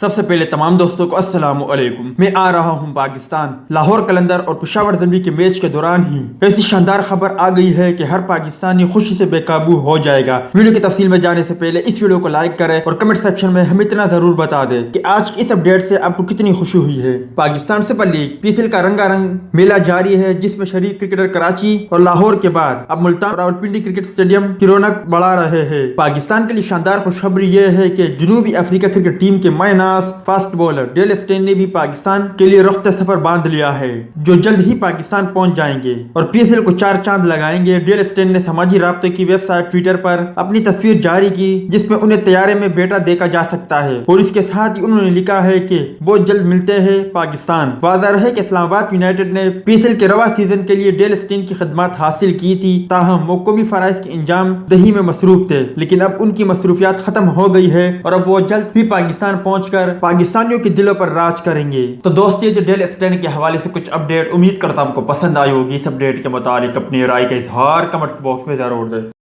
सबसे पहले तमाम दोस्तों को अस्सलामु अलैकुम। मैं आ रहा हूं पाकिस्तान लाहौर कलंदर और पेशावर ज़म्बी के मैच के दौरान ही ऐसी शानदार खबर आ गई है कि हर पाकिस्तानी खुशी से बेकाबू हो जाएगा। वीडियो की तफसील में जाने से पहले इस वीडियो को लाइक करें और कमेंट सेक्शन में हमें इतना जरूर बता दें कि आज की इस अपडेट से आपको कितनी खुशी हुई है। पाकिस्तान सुपर लीग PSL का रंगारंग मेला जारी है, जिसमें शरीक क्रिकेटर कराची और लाहौर के बाद अब मुल्तान रावलपिंडी क्रिकेट स्टेडियम की रौनक बढ़ा रहे हैं। पाकिस्तान के लिए शानदार खुशखबरी यह है कि जनूबी अफ्रीका क्रिकेट टीम के mynas fast bowler Dale Steyn ने भी पाकिस्तान के लिए रुख्ते सफर बांध लिया है, जो जल्द ही पाकिस्तान पहुंच जाएंगे और PSL को 4 चांद लगाएंगे। डेल स्टेन ने समाजी राब्ते की वेबसाइट ट्विटर पर अपनी तस्वीर जारी की, जिसमें उन्हें तैयारे में बेटा देखा जा सकता है और इसके साथ ही उन्होंने लिखा है कि बहुत जल्द मिलते हैं पाकिस्तान। वाज़ेह है कि इस्लामाबाद यूनाइटेड ने PSL के रवा सीजन के लिए डेल स्टेन की खिदमत हासिल की थी, ताहम वो कौमी फराइज के इंजाम दही में मसरूफ थे, लेकिन अब उनकी मसरूफियात खत्म हो गई है और अब वो जल्द ही पाकिस्तान पहुंचकर पाकिस्तानियों के दिलों पर राज करेंगे। तो दोस्त, ये जो डेल स्टेन के हवाले से कुछ अपडेट, उम्मीद करता हूं आपको पसंद आई होगी। इस अपडेट के मुताबिक अपनी राय का इजहार कमेंट्स बॉक्स में जरूर दें।